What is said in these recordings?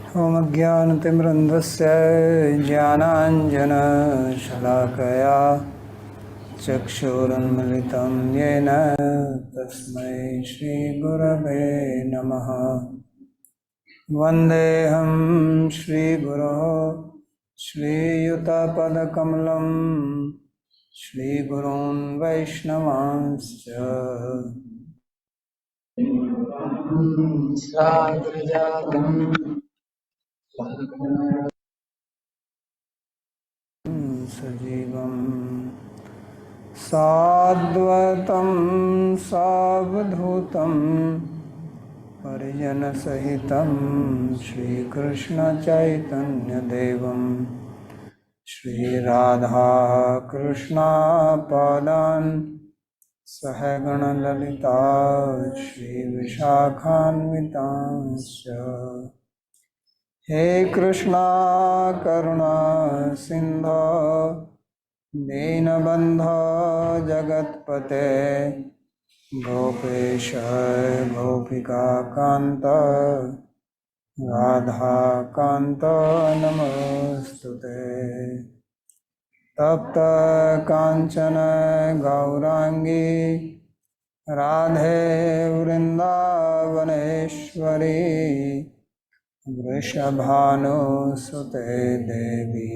होमज्ञानतिमृन्धस्य ज्ञानाञ्जनशलाकया चक्षुरुन्मिलितं येन तस्मै श्रीगुरवे नमः। वन्देऽहं श्रीगुरोः श्रीयुतपदकमलं श्रीगुरून् वैष्णवांश्च सजीवं साद्वतं सावधूतं परिजनसहितं श्रीकृष्णचैतन्यदेवं श्रीराधाकृष्णपादान् सहगणललिता श्रीविशाखान्वितांश्च। हे कृष्णा करुणा सिन्धो दीनबन्धो जगत्पते गोपेश गोपिकान्त राधाकान्त नमोऽस्तुते। तप्त काञ्चन गौराङ्गी राधे वृन्दावनेश्वरी वृषभानुसुते देवी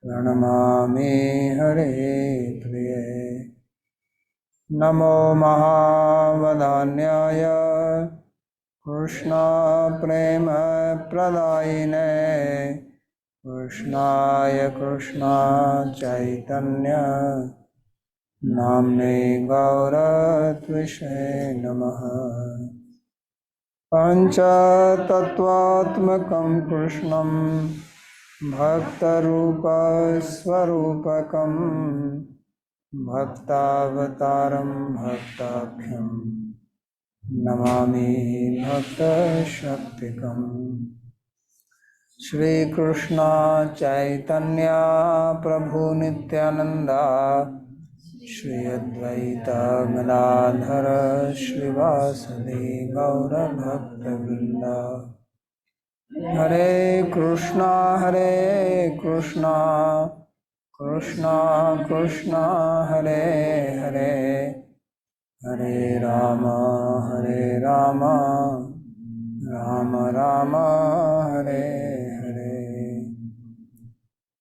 प्रणमामि हरे प्रिये। नमो महावदान्याय कृष्णप्रेमप्रदायिने कृष्णाय कृष्णा चैतन्य नाम्ने गौरत्विषे नमः। पञ्चतत्त्वात्मकं कृष्णं भक्तरूपस्वरूपकं भक्तावतारं भक्ताख्यं नमामि भक्तशक्तिकम्। श्रीकृष्ण चैतन्य प्रभु नित्यानंदा श्री अद्वैत गदाधर श्रीवासदि गौरभक्तवृंद। हरे कृष्णा कृष्णा कृष्णा हरे हरे हरे राम राम राम हरे हरे।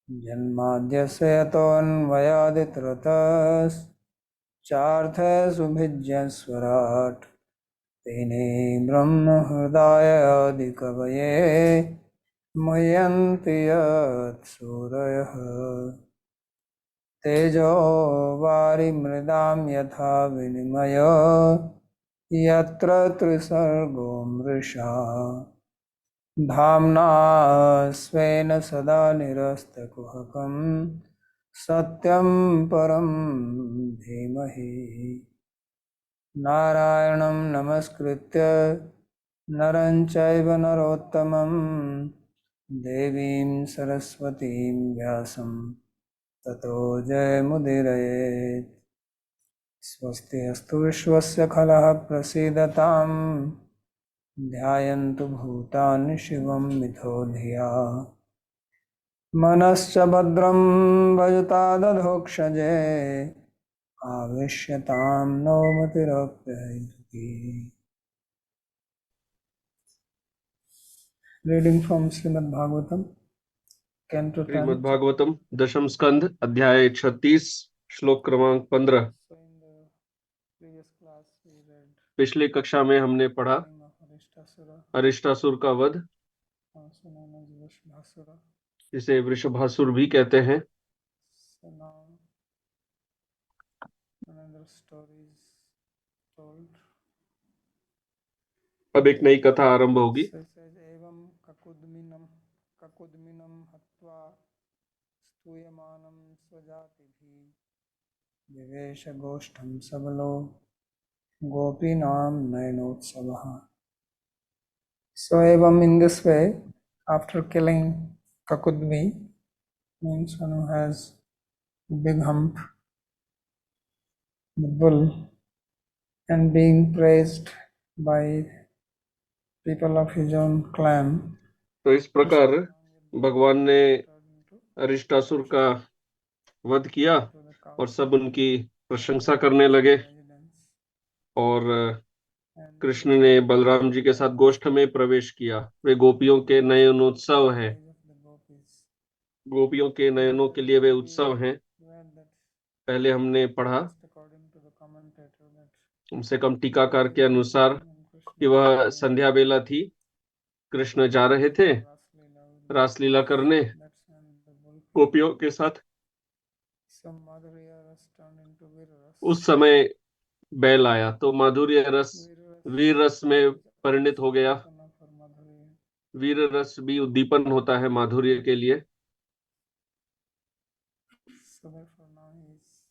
जन्माद्यस्य यतोऽन्वयादितरतश्चार्थसुभिज्ञस्वराट् तेने ब्रह्महृदायादिकवये मुह्यन्ति यत्सूरयः। तेजो वारिमृदां यथा विनिमयो यत्र त्रिसर्गो मृषा धाम्ना स्वेन सदा निरस्तकुहकं सत्यं परं धीमहि। नारायणं नमस्कृत्य नरं चैव नरोत्तमं देवीं सरस्वतीं व्यासं ततो जयमुदीरयेत्। स्वस्ति अस्तु विश्वस्य खलः प्रसीदतां ध्यायन्तु भूतानि शिवं मिथो धिया। मनश्च भद्रं भजतादधोक्षजे आविश्यतां नवमतिरप्यैति। Reading from Shrimad Bhagavatam canto 10। Shrimad Bhagavatam दशम स्कंध अध्याय 36 श्लोक क्रमांक 15। पिछली कक्षा में हमने पढ़ा अरिष्टासुर का वध, जिसे वृषभासुर भी कहते हैं। अब एक नई कथा आरंभ होगी। एवं ककुद्मिनं हत्वा स्तूयमानं स्वजातिभिः विवेश गोष्ठं सबलो गोपीनां नयनोत्सवः। So evam, in this way, after killing Kakudmi, means one who has a big hump, the bull, and being praised by people of his own clan, तो इस प्रकार Krishna along with Balaram भगवान ने entered into अरिष्टासुर का वध किया to the और castle सब उनकी प्रशंसा करने लगे। residence, और and कृष्ण Krishna ने with बलराम जी के साथ गोष्ठ में प्रवेश किया। वे गोपियों के नयनोत्सव है। eyes of the gopis. गोपियों के नयनों के लिए वे उत्सव हैं। Read that पहले हमने पढ़ा, just according to the commentator that कम से कम टीकाकार के evening अनुसार, time when कि Krishna was वह going संध्या बेला थी। कृष्ण जा रहे थे Raslila with रासलीला करने that's when the wolf गोपियों के साथ। some Madhurya Ras turned into Viraras. उस समय बैल आया तो माधुर्य रस Viraras वीर रस में is परिणत हो गया। Udipana for Madhurya. वीर रस भी उद्दीपन होता है माधुर्य के लिए। So therefore now he is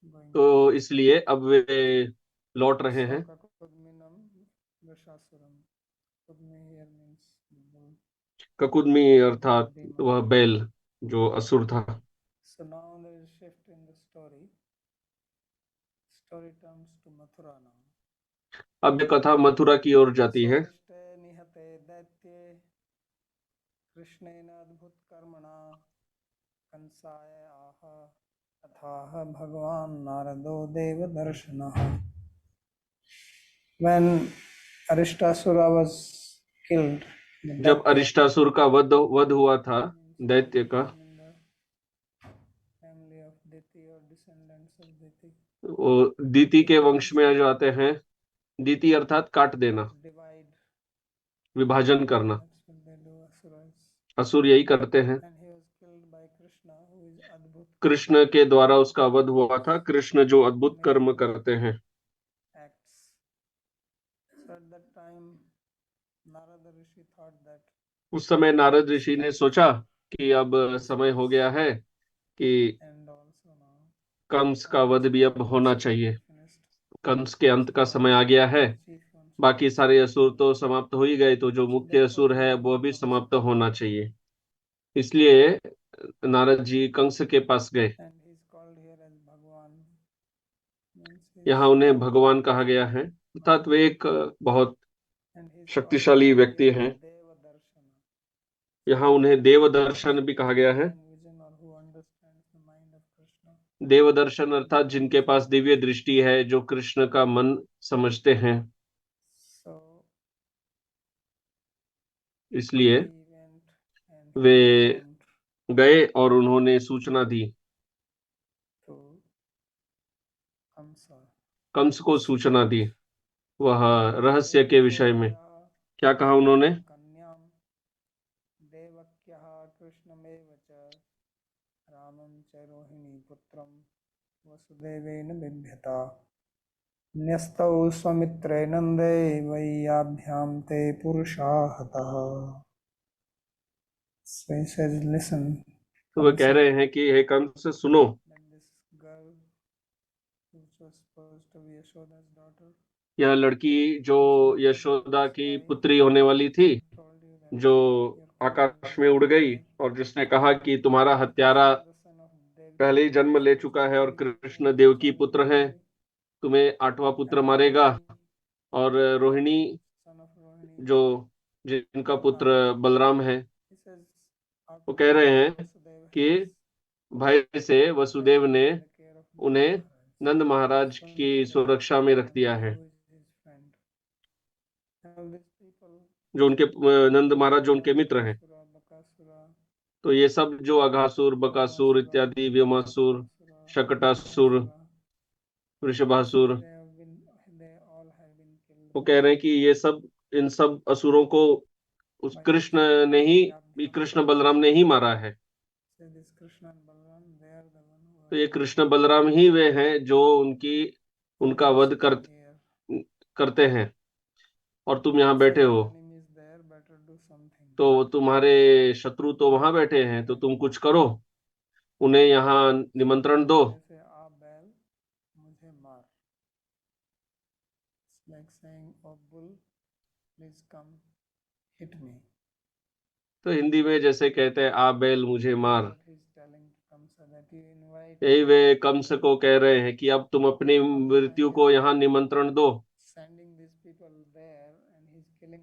going. तो इसलिए अब वे लौट रहे हैं। Soka Kudminam Vishasuram. Kudmi here means the bull. Kakudmi अर्थात वह बैल जो असुर था। So now there is shift in the story. Story turns to Mathura now. अब ये कथा मथुरा की ओर जाती है। स्वरिष्टे निहते दैत्ये कृष्णेन अद्भुत कर्मणा कंसाय आह अथाह भगवान नारदो देवदर्शनः. When Aristasura was killed, the जब Daitya अरिष्टासुर का वध हुआ था, दैत्य का, in the family of Diti or descendants of Diti, वो दीति के वंश में आ जाते हैं। दीति अर्थात काट देना, divide. विभाजन करना। That's what they do, asuras. असुर यही करते हैं। And he was killed by Krishna, who is Adbhut Krishna के द्वारा उसका वध हुआ था। कृष्ण जो अद्भुत कर्म करते हैं। acts. So at that time, Narada Rishi thought that उस समय नारद ऋषि ने सोचा कि अब समय हो गया है कि and also now कंस का वध भी अब होना चाहिए। finished. कंस के अंत का समय आ गया है। Chief ones. बाकी सारे असुर तो समाप्त हो ही गए, तो जो मुख्य असुर है वो भी समाप्त होना चाहिए। इसलिए नारद जी कंस के पास गए। And he's called here as Bhagwan. Means he's यहाँ उन्हें भगवान कहा गया है, अर्थात वे एक बहुत and he's शक्तिशाली व्यक्ति हैं। Deva Darshana. यहाँ उन्हें देव दर्शन भी कहा गया है। Vision or who understands the mind of Krishna. देव दर्शन अर्थात जिनके पास दिव्य दृष्टि है, जो कृष्ण का मन समझते हैं। So इसलिए he went and he way informed गए और उन्होंने सूचना दी, to Kamsa. कंस को सूचना दी वह रहस्य के विषय में। क्या कहा उन्होंने? कन्याम देवक्यः कृष्णमेव च रामं च रोहिणी पुत्रं वसुदेवेन बिभ्यता न्यस्तौ स्वमित्रे नन्दे वैयाभ्यां ते पुरुषा हतः. So he says, listen, तो वे कह रहे हैं कि हे कंस सुनो, that this girl which was supposed to be Yashoda's daughter यह लड़की जो यशोदा की पुत्री होने वाली थी, told you that जो your आकाश में उड़ गई और जिसने कहा कि तुम्हारा हत्यारा the son of Dev पहले ही जन्म ले चुका है और कृष्ण देव की पुत्र है, तुम्हें आठवां पुत्र मारेगा। और रोहिणी son of Rohini. जो जिनका पुत्र बलराम है, He says, वो कह रहे हैं Vasudeva कि has भय से वसुदेव ने taken the care of उन्हें Maharaj. नंद महाराज की सुरक्षा में रख दिया है। Who is his friend. All these people, जो उनके नंद महाराज जो उनके मित्र हैं, Asura, Bakasura, तो ये सब जो अघासुर, बकासुर इत्यादि, Vyomasur, Shakatasura, Vrishabhasura, they all have been killed. वो कह रहे हैं कि ये सब, इन सब असुरों को उस कृष्ण ने ही, कृष्ण बलराम ने ही मारा है। So this Krishna and Balaram, they are the one who तो ये कृष्ण बलराम ही वे हैं जो उनका वध here. करते हैं। और तुम यहाँ बैठे हो, Enemy is there, better do something. तो तुम्हारे शत्रु तो वहां बैठे हैं, तो तुम कुछ करो, उन्हें यहाँ निमंत्रण दो। जैसे आप बैल मुझे मार. It's like saying, oh bull, please come hit me. तो हिंदी में जैसे कहते हैं, आ बैल मुझे मार, What he's telling Kamsa that you invite यही वे कंस को कह रहे हैं कि अब तुम अपनी मृत्यु को यहाँ निमंत्रण दो। sending these people there and he's killing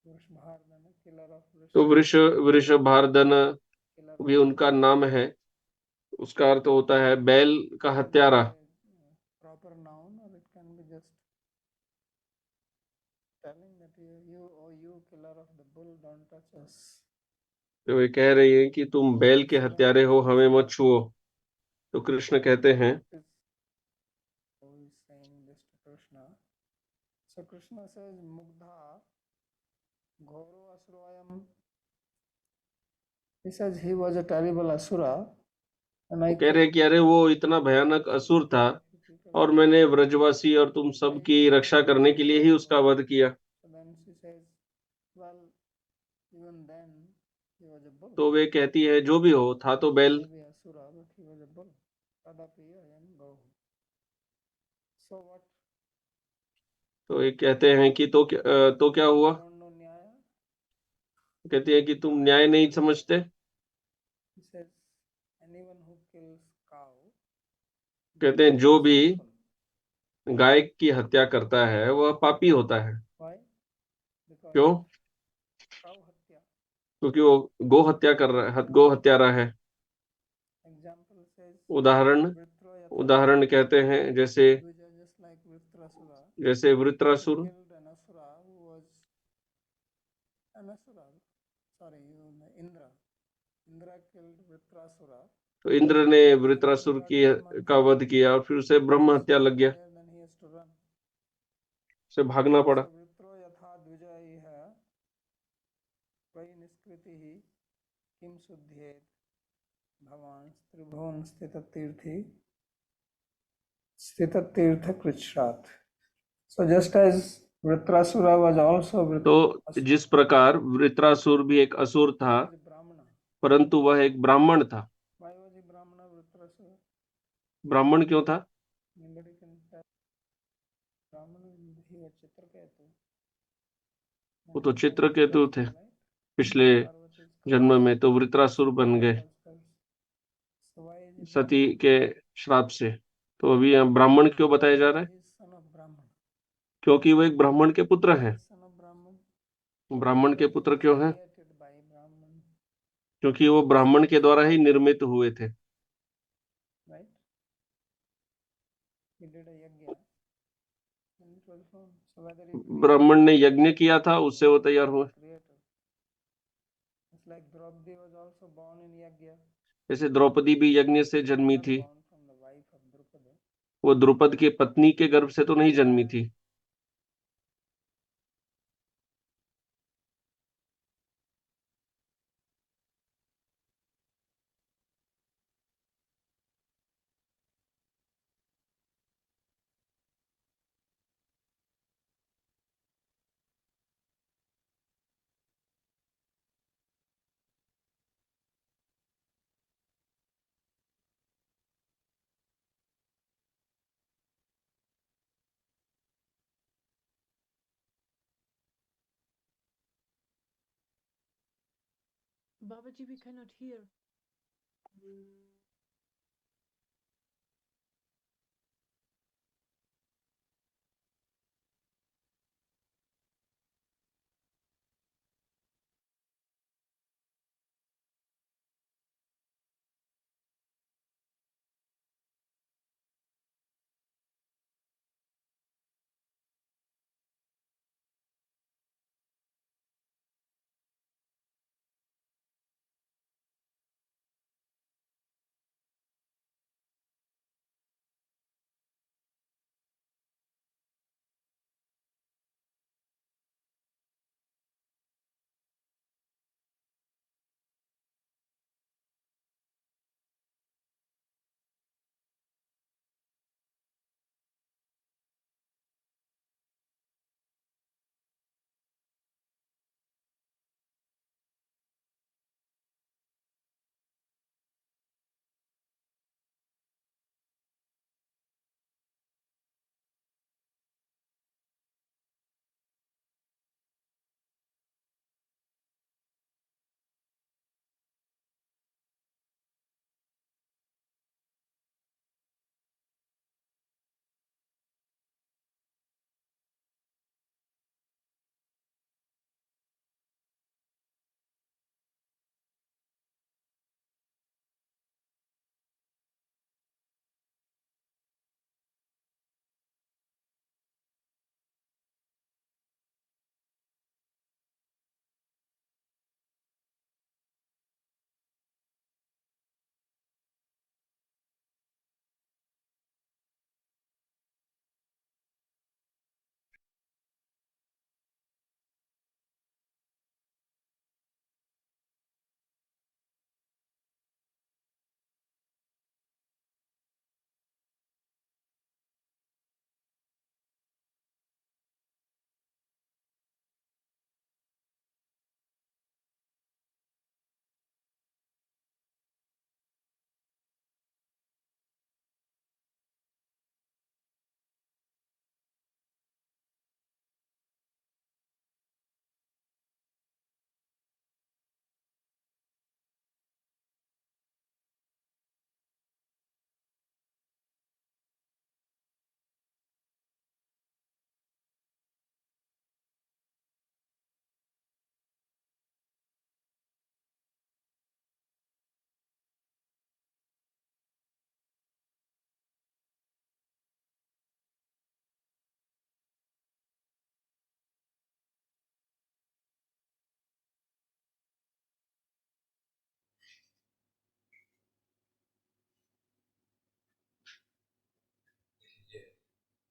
Vrishbhardhana, killer of तो वृषभार्दन killer भी उनका नाम है, उसका अर्थ होता है बैल का हत्यारा। proper noun, or it can be just telling that you killer of the bull, don't touch us. तो वे कह रही है कि तुम बैल के हत्यारे हो, हमें मत छुओ। तो कृष्ण कहते हैं, Who is saying this to Krishna? So Krishna says, Mugdha, Ghoro Asuroyam. He says he was a terrible Asura. And I वो कह रहे हैं कि अरे वो इतना भयानक असुर था और मैंने व्रजवासी और तुम सब की रक्षा करने के लिए ही उसका वध किया। So then she says, well, even then he was a bull. तो वे कहती है जो भी हो, था तो बैल। Maybe Asura, but he was a bull. Tadapi ayam Gahu. So what? तो ये कहते हैं कि तो क्या हुआ? Don't know Nyaya? कहती है कि तुम न्याय नहीं समझते। He says, anyone who kills cow, कहते हैं जो भी sinful. गाय की हत्या करता है वह पापी होता है। Why? Because क्यों? cow hatya. क्योंकि वो गो हत्या कर रहा है, गो हत्यारा है। Example says, उदाहरण Vritra yatha उदाहरण कहते हैं जैसे Dvija, just like Vritrasura, जैसे Vritrasura killed an Asura who was an Asura. Sorry, Indra. Indra killed Vritrasura. तो इंद्र ने वृत्रासुर की का वध किया और फिर उसे ब्रह्म हत्या लग गया, There, then he has to run. उसे भागना पड़ा। So Vritro yatha Dvija iha vai niskritihi kim suddhyet bhavan tribhuvan stitatirtha krishrat. So just as Vritrasura was also तो जिस प्रकार वृत्रासुर भी एक असुर था, Brahmana. परंतु वह एक ब्राह्मण था। Why was he Brahmana, Vritrasura? ब्राह्मण क्यों था? Anybody can tell. Brahmana, he was Chitraketu. वो तो चित्रकेतु थे पिछले जन्म में, तो वृत्रासुर बन गए So why is he सती के श्राप से। तो अभी यहाँ ब्राह्मण क्यों बताया जा रहा है? he is son of Brahman? क्योंकि वो एक ब्राह्मण के पुत्र He हैं। is son of Brahman. ब्राह्मण के Because he पुत्र was क्यों हैं? created by Brahman, क्योंकि वो ब्राह्मण के द्वारा ही निर्मित हुए थे। right? He did a yajna and it was formed. So whether he created ब्राह्मण ने यज्ञ किया था, उससे वो तैयार हुए। creator. It's like Draupadi was also born in yajna. जैसे द्रौपदी भी यज्ञ से जन्मी Not थी, born from the wife of Drupada. वो द्रुपद के पत्नी के गर्भ से तो नहीं जन्मी थी। Babaji, we cannot hear.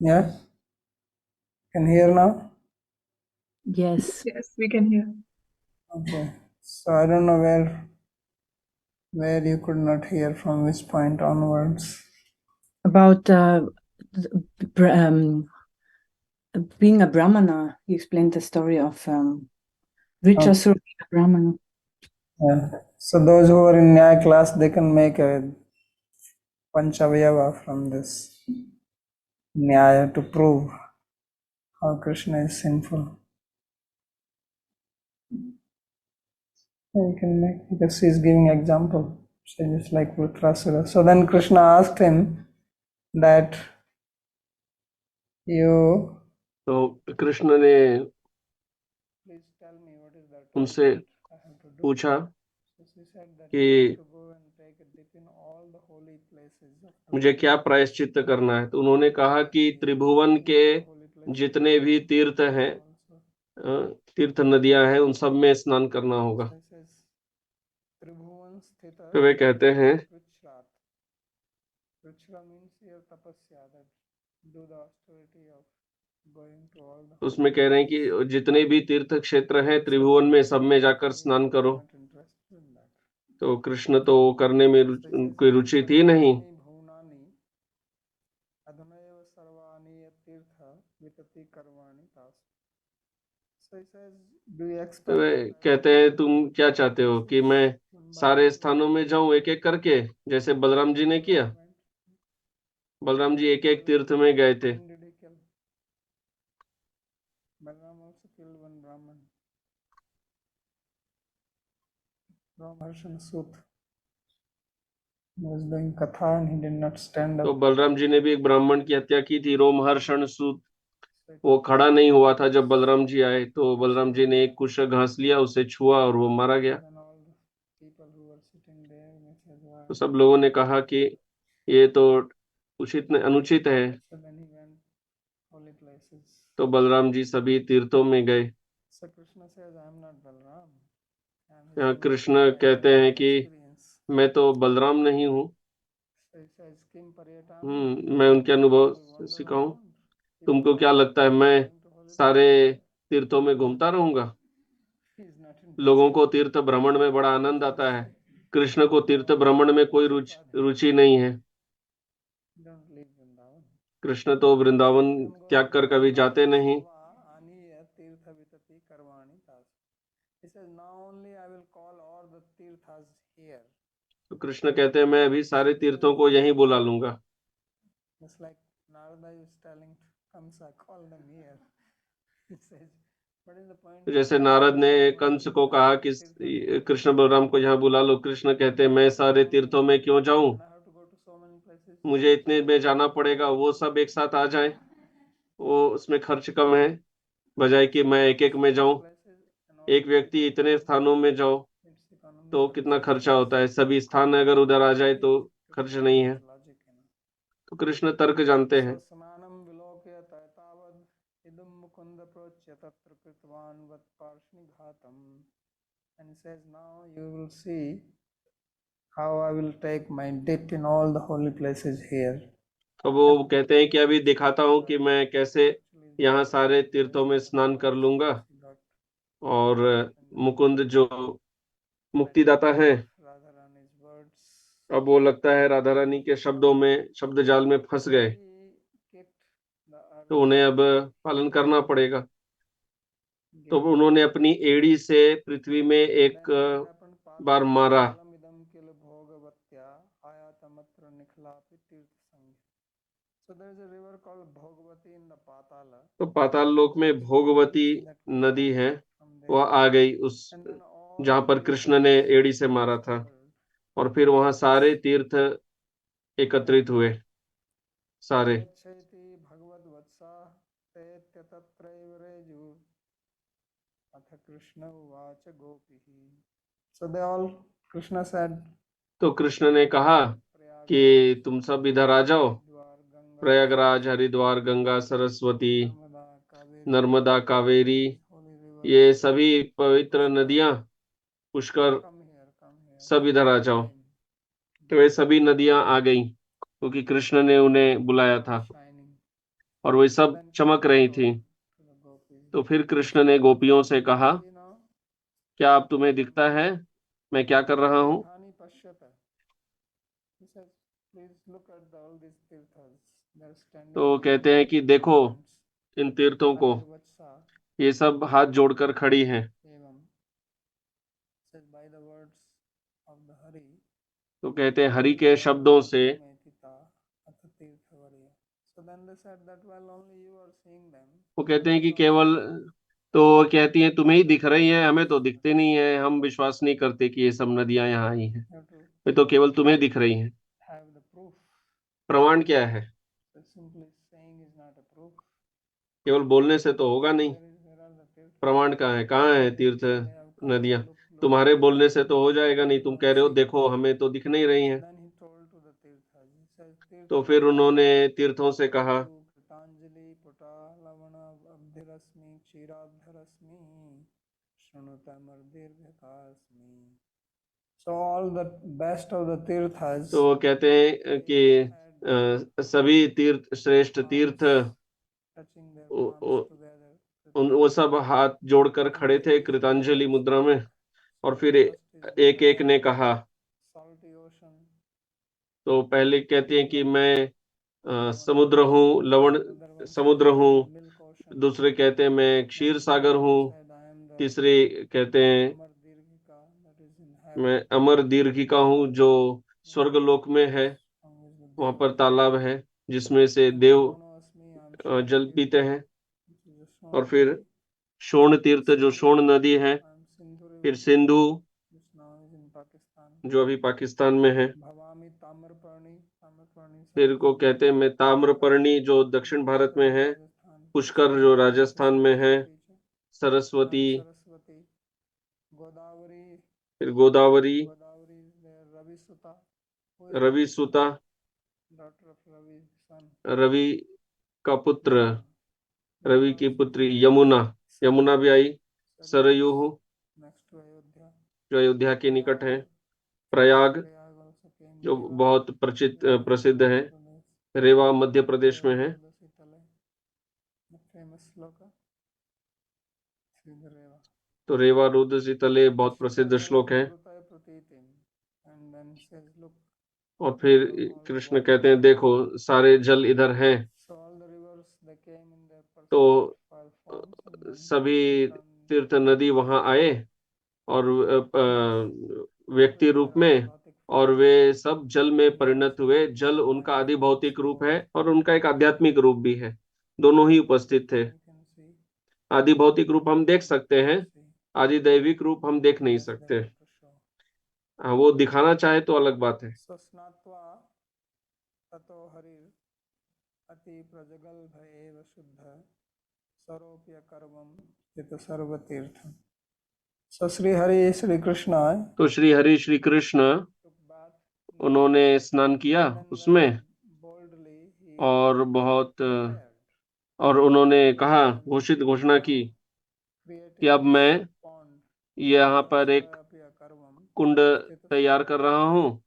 Yeah, can hear now? Yes. Yes, we can hear. Okay. So I don't know where you could not hear, from which point onwards. About being a Brahmana. You explained the story of Vritrasura being a Brahmana. Yeah. So those who are in Nyaya class, they can make a Panchavayava from this Nyaya to prove how Krishna is sinful. Yeah, you can make, because he is giving example. So just like Vritrasura. So then Krishna asked him that you तो कृष्ण ने please tell me what is that उनसे I have to do. पूछा So she said that कि you have to go and take a dip in all the holy places of the मुझे world. क्या प्रायश्चित करना है। तो उन्होंने कहा कि त्रिभुवन के Holy places जितने भी तीर्थ हैं, also. तीर्थ नदियां हैं, उन सब में स्नान करना होगा। So it says, Tribhuvan sthita तो वे कहते हैं, Vrichrat. Vrichra means your tapasya, that do the austerity of going to all the उसमें कह रहे हैं कि जितने भी तीर्थ क्षेत्र हैं त्रिभुवन में, सब में जाकर स्नान करो। not interested in that. तो कृष्ण तो करने में कोई रुचि थी नहीं। Bhunani adhunaiva sarvani tirtha vitati karvani tas. So he says, do you तो expect वे that I कहते हैं, तुम क्या चाहते हो कि मैं सारे स्थानों में जाऊं एक एक करके, जैसे बलराम जी ने किया। बलराम जी एक एक तीर्थ में गए थे। Whom did he kill? Balaram also killed one Brahman. Brahmarshan Sut. He was doing katha and he did not stand तो up. बलराम जी ने भी एक ब्राह्मण की हत्या की थी, रोमहर्षण सूत। वो खड़ा नहीं हुआ था जब बलराम जी आए, तो बलराम जी ने एक कुश घास लिया, उसे छुआ और वो मारा गया। Then all the people who were sitting there, they said, "Wow." तो सब लोगों ने कहा कि ये तो उचित अनुचित है। So then he went holy places. तो बलराम जी सभी तीर्थों में गए। So Krishna says, I am not Balaram. And यहाँ he कृष्ण कहते हैं कि मैं तो बलराम नहीं हूँ। So he says, Kim Paryatam. मैं उनके अनुभव से सिखाऊं। तुमको क्या लगता है मैं सारे तीर्थों में घूमता रहूंगा? लोगों को तीर्थ भ्रमण में बड़ा आनंद आता है, कृष्ण को तीर्थ भ्रमण में कोई रुचि नहीं है। कृष्ण तो वृंदावन त्याग कर कभी जाते नहीं। तो कृष्ण कहते हैं, मैं अभी सारे तीर्थों को यहीं बुला लूंगा। जैसे नारद ने कंस को कहा कि कृष्ण बलराम को यहाँ बुला लो, कृष्ण कहते हैं मैं सारे तीर्थों में क्यों जाऊं, मुझे इतने में जाना पड़ेगा, वो सब एक साथ आ जाए, वो उसमें खर्च कम है, बजाय कि मैं एक एक में जाऊं। एक व्यक्ति इतने स्थानों में जाओ तो कितना खर्चा होता है, सभी स्थान अगर उधर आ जाए तो खर्च नहीं है। तो कृष्ण तर्क जानते हैं। And says, now you will see how I will take my dip in all the holy places here. तो वो कहते हैं कि अभी दिखाता हूँ कि मैं कैसे यहाँ सारे तीर्थों में स्नान कर लूंगा। और मुकुंद जो मुक्तिदाता है, अब वो लगता है राधा रानी के शब्दों में, शब्द जाल में फंस गए, तो उन्हें अब पालन करना पड़ेगा। तो उन्होंने अपनी एड़ी से पृथ्वी में एक बार मारा। तो पाताल लोक में भोगवती नदी है, वह आ गई उस जहां पर कृष्ण ने एड़ी से मारा था, और फिर वहां सारे तीर्थ एकत्रित हुए सारे। तो कृष्ण ने कहा कि तुम सब इधर आ जाओ, प्रयागराज, हरिद्वार, गंगा, सरस्वती, नर्मदा, कावेरी, ये सभी पवित्र नदियां, पुष्कर, सब इधर आ जाओ। तो वे सभी नदियां आ गईं क्योंकि कृष्ण ने उन्हें बुलाया था। और वे सब Then चमक Krishna रही told थी। to the gopis, तो फिर कृष्ण ने गोपियों से कहा, see now, क्या अब तुम्हें दिखता है मैं क्या कर रहा हूँ? Dhani Pashyata. He says, please look at all these tirthas. They're standing तो with कहते हैं कि देखो hands. इन तीर्थों को, Harirvacha ये सब हाथ जोड़कर खड़ी हैं। evam. Says by the words of the Hari. तो कहते हैं हरि के शब्दों से। Metita atha tirthavarya. So then they said that well only you are seeing them. वो कहते हैं कि So केवल, तो वो कहती हैं तुम्हें ही दिख रही हैं, हमें तो दिखते नहीं है, हम विश्वास नहीं करते कि ये सब नदियां यहाँ आई हैं, you have to ये तो केवल तुम्हें दिख रही हैं। have the proof. प्रमाण क्या है? So simply saying is not a proof. केवल बोलने से तो होगा नहीं। Where are the tirthas? प्रमाण कहाँ है तीर्थ They have come नदियां? to look. तुम्हारे बोलने से तो हो जाएगा नहीं, तुम कह रहे हो देखो हमें तो दिख नहीं रही So हैं। then he told to the tirthas. He says तो tirtha फिर उन्होंने तीर्थों से कहा, Kritanjali Puta Lavana Abdirasmi Kshiradharasmi Shrunutamar Dirghakasmi. So all the best of the tirthas तो वो कहते हैं कि सभी तीर्थ, श्रेष्ठ तीर्थ, touching their उ- palms उ- together. वो सब हाथ जोड़कर खड़े थे कृतांजलि मुद्रा में। और फिर एक एक ने कहा। Salty ocean. तो पहले कहती हैं कि मैं समुद्र हूँ, लवण समुद्र हूँ। Milk ocean. दूसरे कहते हैं मैं क्षीर सागर हूँ। Said I am the तीसरे कहते हैं Amar Dirghika that is in heaven. मैं अमर दीर्घिका हूँ, जो स्वर्गलोक में है, वहां पर तालाब है जिसमें से देव जल पीते हैं। और फिर शोण तीर्थ जो शोण नदी है, फिर सिंधु जो अभी पाकिस्तान में है। फिर को कहते हैं मैं ताम्रपर्णी जो दक्षिण भारत में है, पुष्कर जो राजस्थान में है, सरस्वती, गोदावरी, फिर गोदावरी, रवि सुता, रवि सुता, डॉटर ऑफ रवि सन, रवि का पुत्र, रवि की पुत्री यमुना, यमुना भी आई। सरयू नेक्स्ट अयोध्या, जो अयोध्या के निकट है। प्रयाग जो बहुत प्रसिद्ध है। रेवा मध्य प्रदेश में है। फेमस श्लोक रेवा। तो रेवा रुद्र शीतले बहुत प्रसिद्ध श्लोक है। और फिर कृष्ण कहते हैं देखो सारे जल इधर हैं। तो सभी तीर्थ नदी वहां आए और व्यक्ति रूप में, और वे सब जल में परिणत हुए। जल उनका आदि भौतिक रूप है और उनका एक आध्यात्मिक रूप भी है, दोनों ही उपस्थित थे। आदि भौतिक रूप हम देख सकते हैं, आदि दैविक रूप हम देख नहीं सकते। हाँ, वो दिखाना चाहे तो अलग बात है। अति प्रजगल भयेव शुद्ध सरोप्य कर्मम चित सर्व तीर्थ। So श्री हरि श्री कृष्ण, तो श्री हरि श्री कृष्ण उन्होंने स्नान किया उसमें, और बहुत, और उन्होंने कहा, घोषणा की कि अब मैं यहाँ पर एक कुंड तैयार कर रहा हूँ,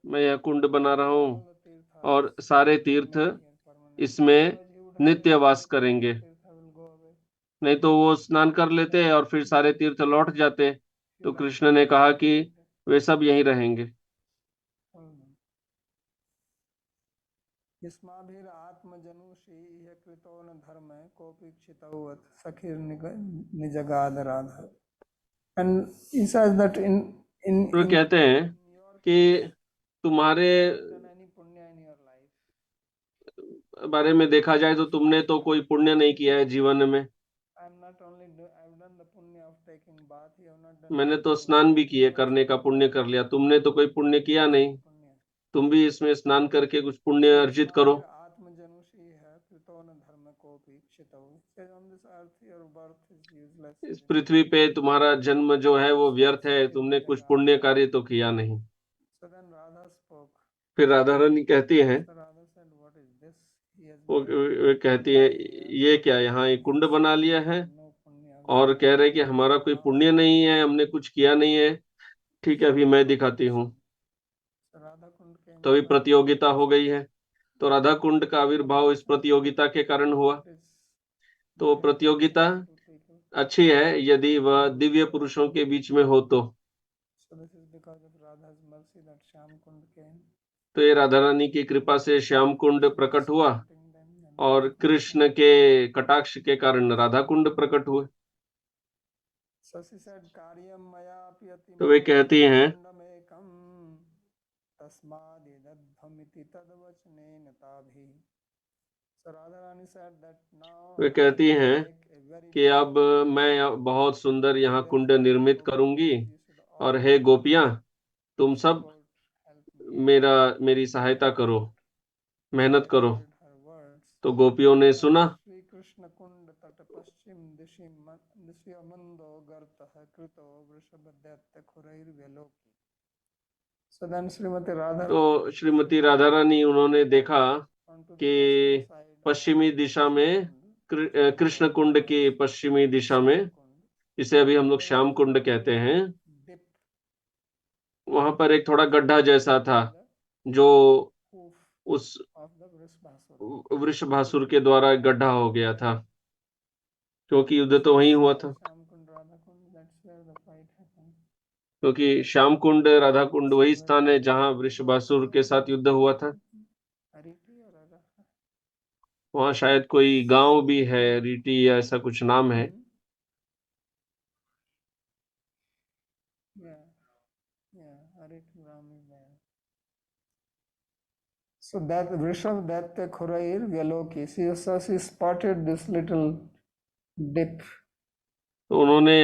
मैं यह कुंड बना रहा हूँ और सारे तीर्थ इसमें नित्य वास करेंगे। नहीं तो वो स्नान कर लेते और फिर सारे तीर्थ लौट जाते। तो कृष्ण ने कहा कि वे सब यहीं रहेंगे। वो कहते हैं कि तुम्हारे बारे में देखा जाए तो तुमने तो कोई पुण्य नहीं किया है जीवन में। मैंने तो स्नान भी किए, करने का पुण्य कर लिया, तुमने तो कोई पुण्य किया नहीं। तुम भी इसमें स्नान करके कुछ पुण्य अर्जित करो। इस पृथ्वी पे तुम्हारा जन्म जो है वो व्यर्थ है, तुमने कुछ पुण्य कार्य तो किया नहीं। फिर राधा रानी कहती हैं, वो कहती है ये क्या यहाँ एक कुंड बना लिया है और कह रहे कि हमारा कोई पुण्य नहीं है, हमने कुछ किया नहीं है। ठीक है, अभी मैं दिखाती हूँ। तो अभी प्रतियोगिता हो गई है। तो राधा कुंड का आविर्भाव इस प्रतियोगिता के कारण हुआ। It is तो वो between प्रतियोगिता two people. अच्छी है यदि वह दिव्य पुरुषों के बीच में हो तो। So this is because of Radha's mercy that Shyam Kund came. तो ये राधा रानी की कृपा से श्याम कुंड प्रकट हुआ Supporting them and और कृष्ण के कटाक्ष के कारण राधा कुंड प्रकट हुए। So she said, "Karyam maya piyati तो वे कहती हैं kundamekam tasmadidadbhamiti tadvachanena tabhi." So Radharani said that now way I कहती will हैं make a very कि अब मैं बहुत सुंदर यहाँ कुंड निर्मित So करूंगी you should all और हे गोपियां तुम सब support, help me. मेरी सहायता करो, मेहनत They करो। heard her words. तो गोपियों ने सुना। Shri Krishna Kund Tata Paschim Dishi Amando Gartaha Krito Vrishabhadyatya Khurair Veloki. So then Srimati Radha तो श्रीमती राधा रानी उन्होंने देखा onto the कि western side of पश्चिमी दिशा में Kund, कृष्ण कुंड की पश्चिमी दिशा में, Kund, जिसे अभी हम लोग श्याम कुंड कहते हैं, dip वहां पर एक थोड़ा गड्ढा जैसा था जो hoof उस of the Vrishbhasura. वृषभासुर के द्वारा गड्ढा हो गया था, क्योंकि युद्ध तो वहीं हुआ था। Shyam Kund, Radha Kund, that's where the fight happened. क्योंकि श्याम कुंड राधा कुंड वही स्थान है जहां वृषभासुर के साथ युद्ध हुआ था। Ariti or Radha? वहां शायद कोई गांव भी है, रीटी या ऐसा कुछ नाम है। Yeah, Ariti Ram is there. So that Vrishabh Datta Khurair Vyaloki, she spotted this little dip. तो उन्होंने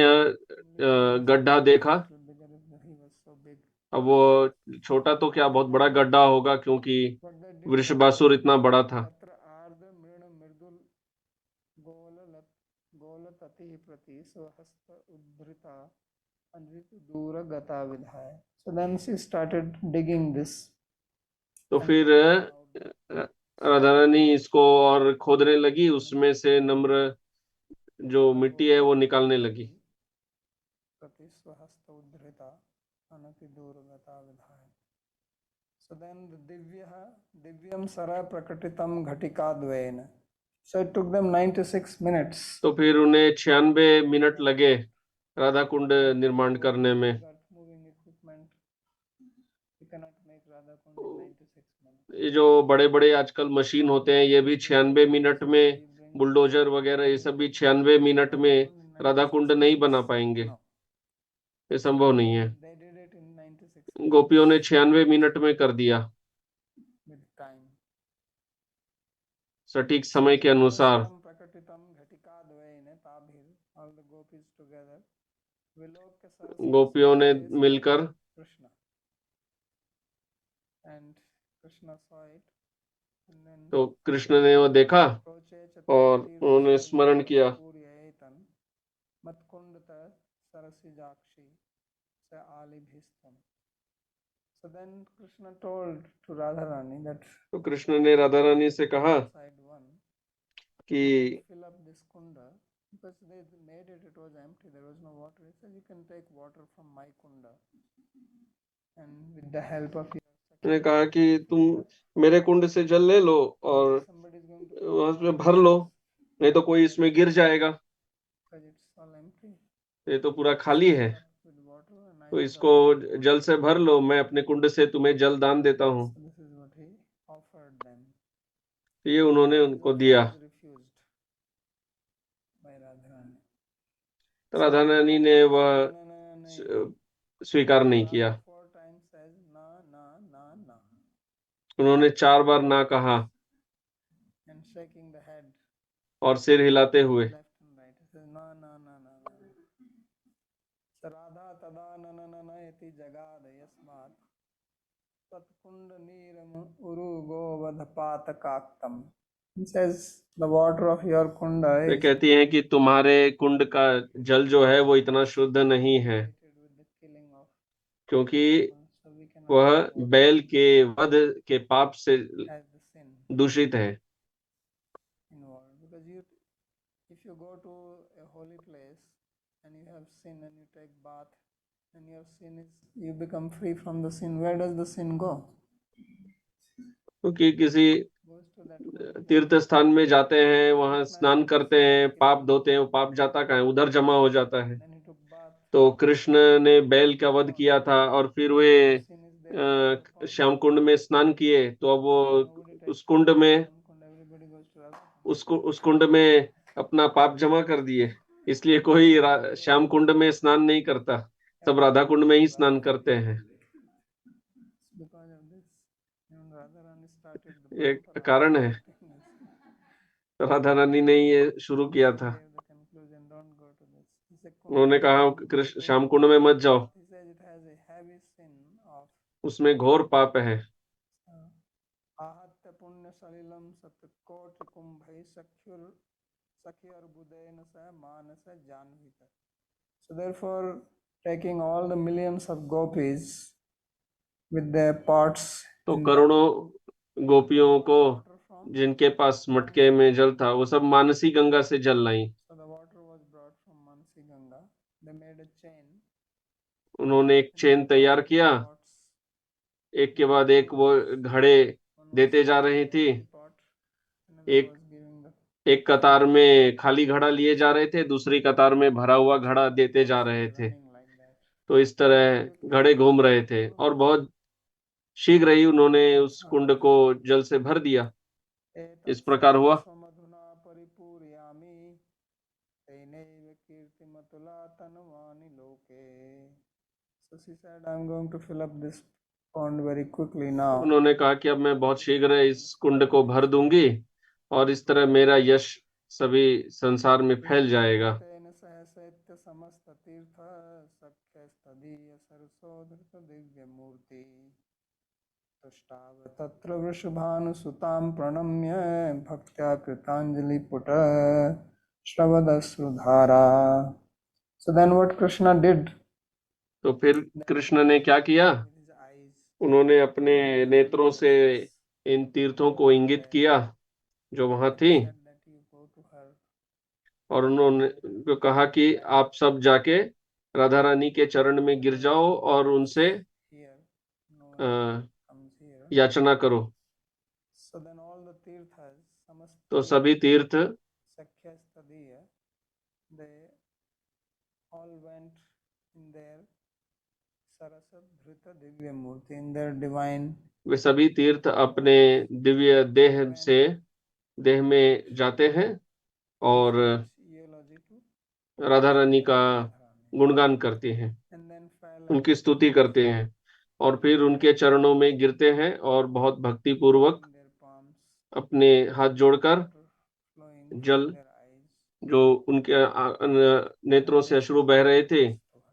गड्ढा देखा। He was so big. अब वो छोटा तो क्या, बहुत बड़ा गड्ढा होगा, क्योंकि But they did वृषभासुर इतना बड़ा था। Tatra Ardha Mrina Mirdul Golatati Prati Swahasta Udhrita Anritu Dura Gata Vidhaya. So then she started digging this. तो फिर राधा रानी इसको और खोदने लगी, उसमें से नम्र जो मिट्टी है वो निकालने लगी। Prati Swahasta Udhrita Anati Dura Gata Vidhaya. So then the Divyam Sara Prakatitam Ghatika Dvaena. So it took them 96 minutes. तो फिर उन्हें 96 मिनट लगे राधा कुंड निर्माण करने में। Moving equipment. You cannot make Radha Kund in 96 minutes. ये जो बड़े बड़े आजकल मशीन होते हैं, ये भी 96 मिनट में, बुलडोजर वगैरह ये सब भी 96 मिनट में राधा कुंड नहीं बना पाएंगे, ये संभव नहीं है। They did it in 96 गोपियों ने 96 मिनट में कर दिया, with time. सटीक समय के अनुसार। Prakatitam Ghatika Dvaena Tabhir, all the gopis together. Vilokya Saraswati गोपियों ने मिलकर Krishna. And Krishna saw it. And then तो कृष्ण ने वो देखा और उन्होंने स्मरण किया। Matkundata Sarasijakshi Sa Alibhistam. So then Krishna told to Radharani that तो कृष्ण ने राधा रानी से कहा side one कि fill up this kunda because they made it, it was empty, there was no water. He said you can take water from my kunda and with the help of your मैंने कहा कि तुम मेरे कुंड से जल ले लो और somebody is going to वहां में भर लो, नहीं तो कोई इसमें गिर जाएगा, because it's all empty ये तो पूरा खाली है, with water and I तो इसको जल से भर लो, मैं अपने कुंड से तुम्हें जल दान देता हूँ। so this is what he offered them. ये उन्होंने उनको दिया। Was refused by Radharani. तो राधा रानी ने वह No. स्वीकार नहीं किया। Radha 4 times says na na na na उन्होंने 4 बार ना कहा and shaking the head और सिर हिलाते हुए। left and right. He says na na na na na. So Radha tada na na na na iti jagada yasmat tatkund neeram uru govadhapatakaaktam. He says the water of your kunda way is कहती हैं कि तुम्हारे कुंड का जल जो है वो इतना शुद्ध नहीं है, with the killing of क्योंकि so we cannot वह बैल के वध के पाप से has the sin दूषित है। involved because if you go to a holy place and you have sin and you take bath and your sin is you become free from the sin, where does the sin go? क्योंकि किसी तीर्थ स्थान में जाते हैं, वहां स्नान करते हैं, पाप धोते हैं, वो पाप जाता कहाँ है, उधर जमा हो जाता है। Then he took bath. तो कृष्ण ने बैल का वध किया था और फिर वे Sin is there. श्याम कुंड में स्नान किए, तो अब वो Nobody उस कुंड में Kund, everybody goes to Radha. उस कुंड में अपना पाप जमा कर दिए, इसलिए कोई श्याम कुंड में स्नान नहीं करता, सब राधा कुंड में ही स्नान करते हैं। Because of this, even Radharani started the ये parampara कारण of है, practicing this. राधा रानी ने ये शुरू किया था। Gave the conclusion, don't go to this. He said, उन्होंने कहा कृष्ण श्याम कुंड में मत जाओ, He says it has a heavy sin of उसमें घोर पाप है। ahatya punya salilam satkoti kumbhai sakyar budena sa manasa janvita. So therefore, taking all the millions of gopis with their pots तो in करोड़ों गोपियों को water from, जिनके पास मटके में जल था, वो सब मानसी गंगा से जल लाई। so the water was brought from Manasi Ganga. They made a chain. उन्होंने एक चेन तैयार किया, Pots. एक के बाद एक वो घड़े One was देते जा रही थी, empty pot, another एक was giving the एक कतार में खाली घड़ा लिए जा रहे थे, दूसरी कतार में भरा हुआ घड़ा देते जा रहे थे। running like that. तो इस तरह घड़े घूम रहे थे और बहुत शीघ्र ही उन्होंने उस कुंड को जल से भर दिया। इस प्रकार हुआ। स्वमधुना परिपूर्यामि तैनैव कीर्तिमतुला तनवानि लोके. So she said, I'm going to fill up this pond very quickly now. उन्होंने कहा कि अब मैं बहुत शीघ्र इस कुंड को भर दूंगी और इस तरह मेरा यश सभी संसार में फैल जाएगा। तेन सहसैत्य समस्त तीर्थ सख्य स्तदीय सरसोधृत दिव्य मूर्ति तुष्टाव तत्र वृषभानुसुतां प्रणम्य भक्त्या कृतांजलि put श्रवदश्रुधारा. So then what Krishna did तो फिर कृष्ण ने क्या किया, with his eyes, उन्होंने अपने नेत्रों से इन तीर्थों को इंगित किया जो वहां थी, said that you go to her. और उन्होंने को कहा कि आप सब जाके राधा रानी के चरण में गिर जाओ और उनसे Here, no a, one comes here. याचना करो। So then all the tirthas, samast तो सभी तीर्थ Sakhya Stadiya, they all went in their Sarasat Dhrita Divya Murti, in their divine. वे सभी तीर्थ अपने दिव्य देह में जाते हैं और eulogy to राधा रानी का Radharani. गुणगान करते हैं, And then fell उनकी स्तुति करते हैं और फिर उनके चरणों में गिरते हैं और बहुत भक्ति पूर्वक in their palms, अपने हाथ जोड़कर water flowing जल from their eyes. जो उनके नेत्रों से अश्रु बह रहे थे,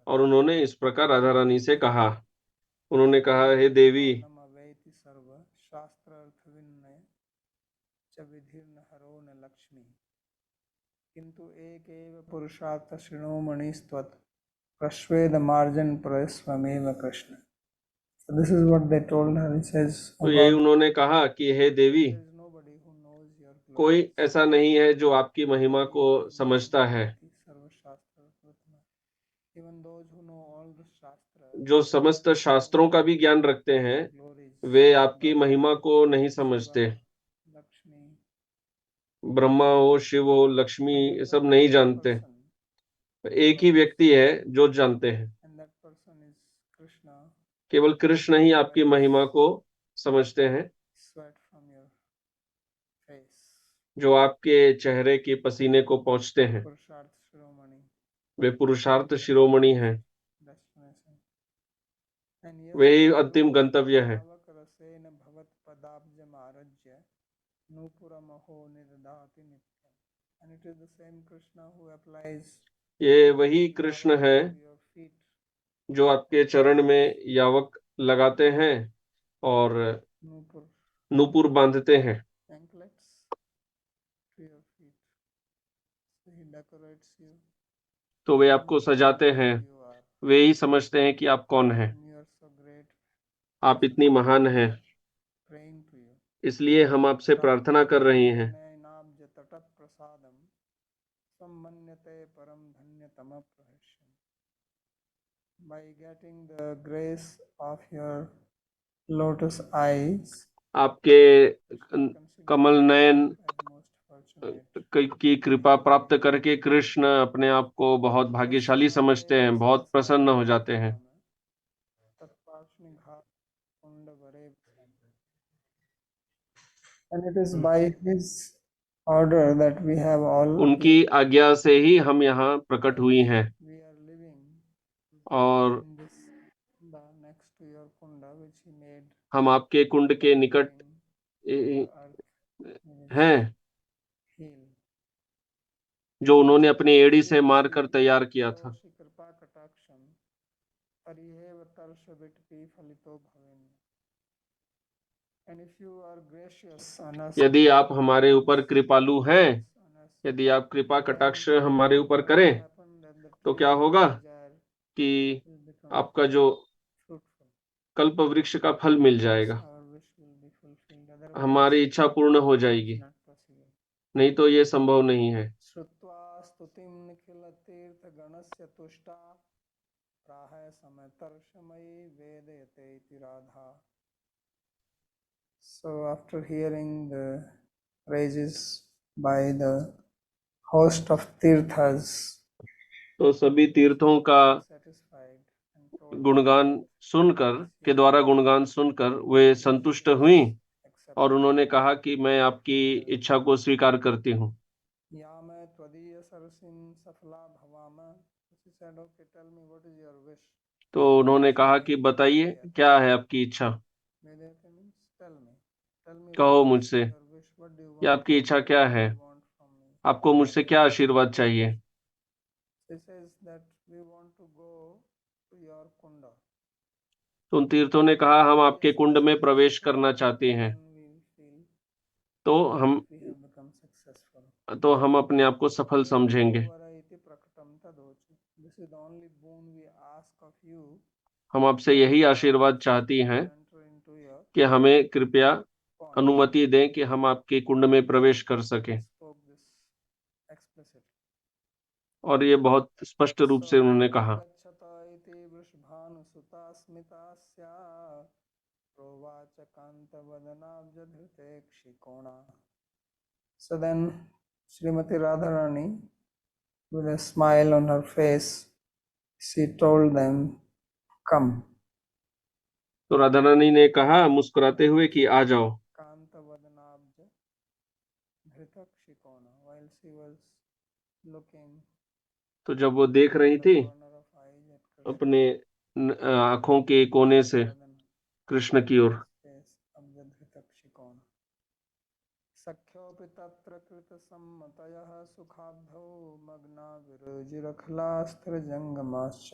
और उन्होंने इस प्रकार राधा रानी से कहा, उन्होंने कहा, हे देवी, अवैति सर्व शास्त्र अर्थ विनय च विधिर्न हरो न लक्ष्मी किंतु एक एव पुरुषार्थ शिरोमणि स्तवत् प्रश्वेद मार्जन प्रस्वमेव Krishna. So this is what they told her. He says, तो यही उन्होंने कहा कि हे देवी, there is nobody who knows your glory. कोई ऐसा नहीं है जो आपकी महिमा को समझता है। Even those who know all the shastra, जो समस्त शास्त्रों का भी ज्ञान रखते हैं, glories, वे आपकी महिमा को नहीं समझते। Lakshmi, ब्रह्मा हो, शिव हो, लक्ष्मी, ये सब नहीं जानते। एक ही व्यक्ति है जो जानते हैं, and that person is Krishna. केवल कृष्ण ही आपकी महिमा को समझते हैं, Sweat from your face. जो आपके चेहरे के पसीने को पहुंचते हैं। पुरुषार्थ शिरोमणि. वे पुरुषार्थ शिरोमणि हैं, Destination. And वे ही अंतिम गंतव्य है। रसेन भवत पदाब्जम आरज्य नूपुरमहो निर्दाति नित्यम. And it is the same Krishna who applies ये वही कृष्ण है to your feet. जो आपके चरण में यावक लगाते हैं और Nupur नूपुर बांधते हैं। anklets to your feet. So he decorates you. तो वे आपको सजाते हैं, You are. वे ही समझते हैं कि आप कौन हैं, And you are so great. आप इतनी महान हैं, Praying to you. इसलिए हम आपसे प्रार्थना कर रहे हैं। नैनाब्ज तटत प्रसादम सम्मन्यते परम धन्यतम प्रहर्षम. By getting the grace of your lotus eyes, आपके consider Kamal Nayan as most fortunate. की कृपा प्राप्त करके कृष्ण अपने आप को बहुत भाग्यशाली समझते हैं, बहुत प्रसन्न हो जाते हैं। And it is by his order that we have all उनकी आज्ञा से ही हम यहाँ प्रकट हुई हैं we are living और in this the next to your kunda which he made हम आपके कुंड के निकट the earth हैं heal. जो उन्होंने अपनी एड़ी से मारकर तैयार किया था। Doshi kripa kataksham parihev tarsha vitpi phalito bhaven. And if you are gracious on us, यदि आप हमारे ऊपर कृपालु हैं, on us, यदि आप कृपा कटाक्ष हमारे ऊपर करें, happen that the तो tree क्या of होगा desire कि will become आपका जो fruitful. कल्प वृक्ष का फल मिल जाएगा, Our wish will be fulfilled. Otherwise, हमारी इच्छा पूर्ण हो it जाएगी, is not possible. नहीं तो ये संभव नहीं है। श्रुत्वा स्तुतिं निखिल तीर्थ गणस्य तुष्टा प्राह समतर्षमयी वेदयते इति Radha. So after hearing the praises by the host of tirthas, तो सभी तीर्थों का satisfied and told गुणगान सुनकर के द्वारा गुणगान सुनकर वे संतुष्ट हुई और उन्होंने कहा कि मैं आपकी इच्छा को स्वीकार करती हूँ। या मैं त्वदीय सरसिं सफला भवामा. She said, okay, tell me what is your wish. तो उन्होंने कहा कि बताइए क्या है आपकी इच्छा, Vedanta means tell me. Tell me कहो what is मुझसे your wish. What do you कि want? आपकी इच्छा क्या What do है, you want from me? आपको मुझसे क्या आशीर्वाद चाहिए। She says that we want to go to your kunda. तो उन तीर्थों ने कहा हम आपके कुंड में प्रवेश करना चाहते हैं, Then we will feel तो हम we have become successful. अपने आप को सफल समझेंगे। Vara iti prakatam tadochu. This is the only boon we ask of you. हम आपसे यही आशीर्वाद चाहती हैं Enter into your कि हमें कृपया pond. अनुमति दें कि हम आपके कुंड में प्रवेश कर सकें। Spoke this explicitly. और ये बहुत स्पष्ट रूप से उन्होंने कहा। गच्छता इति वृषभानुसुता स्मितास्या प्रोवाच कांतवदनाब्जधृते क्षिकोणा. So then Srimati Radharani, with a smile on her face, she told them, come. तो राधा रानी ने कहा मुस्कुराते हुए कि आ जाओ। कांतवदनाब्ज धृत क्षिकोणा. While she was looking तो जब वो देख रही the थी corner of eyes at Krishna, अपने आंखों के कोने से कृष्ण की ओर, सख्योपि तत्र कृतसम्मतयः सुखाब्धौ मग्ना विरुजिरखलास्थिरजङ्गमाश्च.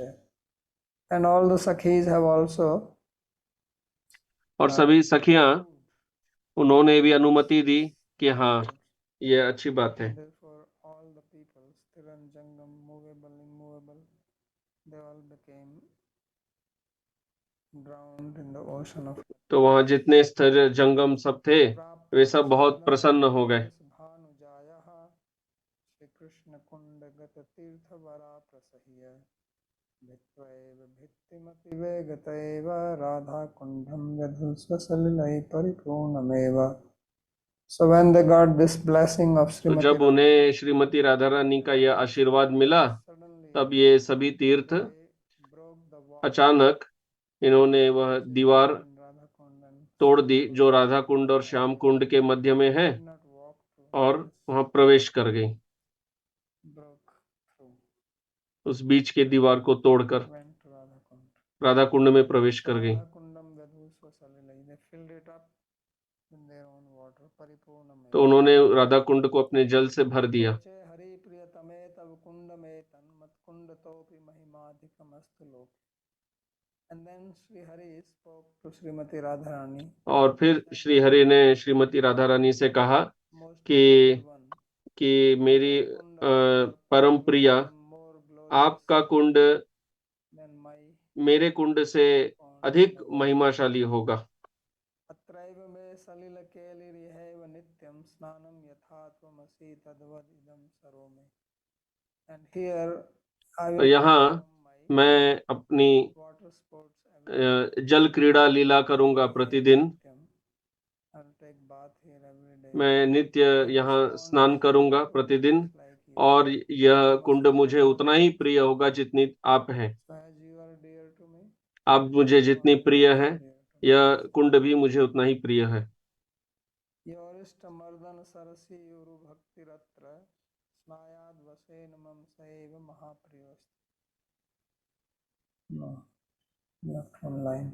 And all the sakhis have also और सभी सखियां उन्होंने भी अनुमति दी कि हाँ ये अच्छी बात है। therefore all the people sthira and jangam, movable, immovable, they all became drowned in the ocean of. तो वहां जितने स्थिर जंगम सब थे वे सब बहुत प्रसन्न हो गए। श्री कृष्ण कुंड गत तीर्थ वरा प्रसह्य भित्वैव भित्तिमति वेगतैव Radha Kundam Yadu स्वसलिलै परिपूर्णमेव. So when they got this blessing of तो Srimati जब उन्हें श्रीमती राधा रानी का यह आशीर्वाद मिला तब ये सभी तीर्थ अचानक इन्होंने वह दीवार तोड़ दी जो राधा कुंड और श्याम कुंड के मध्य में है और वहां प्रवेश कर गई, उस बीच के दीवार को तोड़कर राधा कुंड में प्रवेश कर गई। तो उन्होंने राधा कुंड को अपने जल से भर दिया। हरि प्रियतमे तव कुंड में तन्मत कुंड तोपि महिमाधिकमस्तु लोक. And then Sri Hari spoke to Srimati Radharani. और फिर श्री हरि ने श्रीमती राधा रानी से कहा कि मेरी परम प्रिया, आपका कुंड मेरे कुंड से अधिक महिमाशाली होगा। अत्रैव मे सलिल केलिरिहैव नित्यं स्नानं यथा त्वमसि तद्वद् इदं सरोमे. And here तो यहाँ मैं अपनी जल क्रीड़ा लीला करूंगा प्रतिदिन I'll take bath here every day. मैं नित्य यहाँ स्नान करूंगा प्रतिदिन, Just like you. और यह कुंड मुझे उतना ही प्रिय होगा जितनी आप हैं। So as you are dear to me, आप मुझे जितनी प्रिय है, dear to me. यह कुंड भी मुझे उतना ही प्रिय है। योरिष्ट मर्दन सरसी उरु भक्ति रत्र स्नायाद वसेन मम सैव महाप्रियस्त। No, left one line.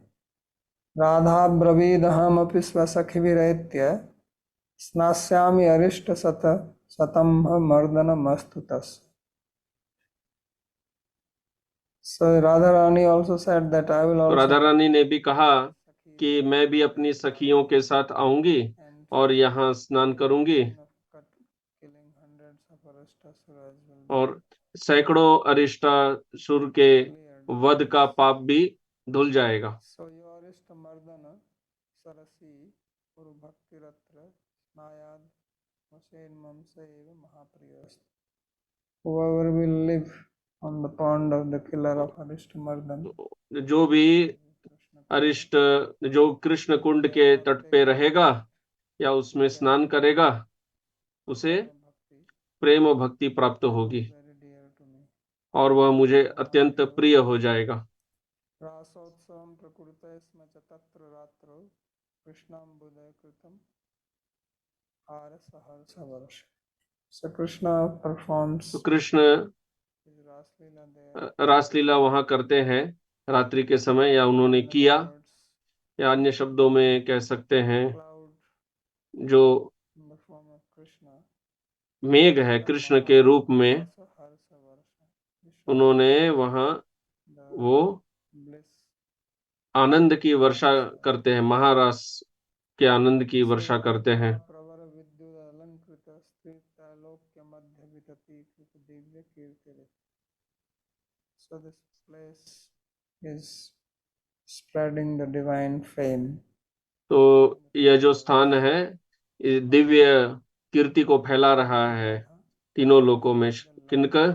Radha ब्रवीदहमपि स्वसखिभिरेत्य स्नास्यामि अरिष्ट शतम् मर्दनमस्तु तस्य. So Radha Rani also said that I will तो also राधा रानी ने भी कहा कि मैं भी अपनी सखियों के साथ आऊंगी और यहाँ स्नान करूंगी, killing hundreds of Arishtasura as well. और सैकड़ों अरिष्टासुर के वध का पाप भी धुल जाएगा। So Yorist Mardana Sarasi Uru Bhakti Ratra Snayad Vasen Mamsa Eva Mahapriyast. Whoever will live on the pond of the killer of Aristamardana, जो भी अरिष्ट, जो कृष्ण कुंड के तट पे रहेगा या उसमें स्नान करेगा, उसे प्रेम और भक्ति प्राप्त होगी very dear to me. और वह मुझे अत्यंत प्रिय हो जाएगा। रासोत्सवं प्रकृते स्म च तत्र रात्रौ कृष्णाम्बुदय कृतं हारसहर्षवर्ष. So Krishna performs तो कृष्ण his Raslila there. रासलीला वहां करते हैं रात्रि के समय, या उन्होंने किया, या अन्य शब्दों में कह सकते हैं Cloud जो in the form of Krishna. मेघ है कृष्ण के रूप में, उन्होंने वहां वो bliss. आनंद की वर्षा करते हैं, महारास के आनंद की वर्षा करते हैं। प्रवर विद्युत अलंकृत स्थित आलोक्य मध्य वितति कृत दिव्य कीर्ति. So this place is spreading the divine fame. तो यह जो स्थान है, इस दिव्य कीर्ति को फैला रहा है तीनों लोकों में। किनका?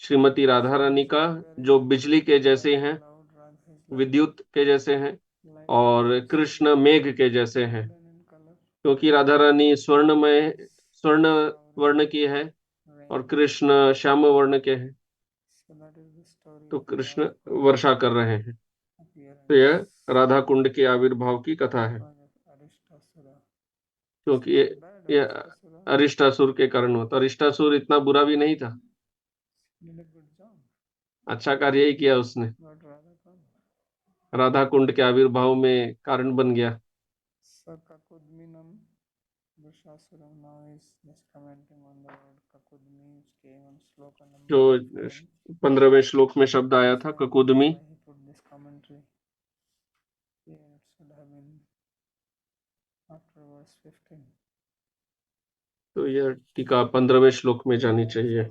श्रीमती राधा रानी का, जो बिजली के जैसे हैं, विद्युत के जैसे हैं, और कृष्ण मेघ के जैसे हैं, क्योंकि राधा रानी स्वर्ण वर्ण की है और कृष्ण श्याम वर्ण के हैं। तो कृष्ण वर्षा कर रहे हैं। तो यह राधा कुंड के आविर्भाव की कथा है, क्योंकि ये अरिष्टासुर के कारण हुआ। तो अरिष्टासुर इतना बुरा भी नहीं था, अच्छा कार्य ही किया उसने, राधा कुंड के आविर्भाव में कारण बन गया। जो 15वें श्लोक में शब्द आया था ककुदमी, तो यह टीका 15वें श्लोक में जानी चाहिए।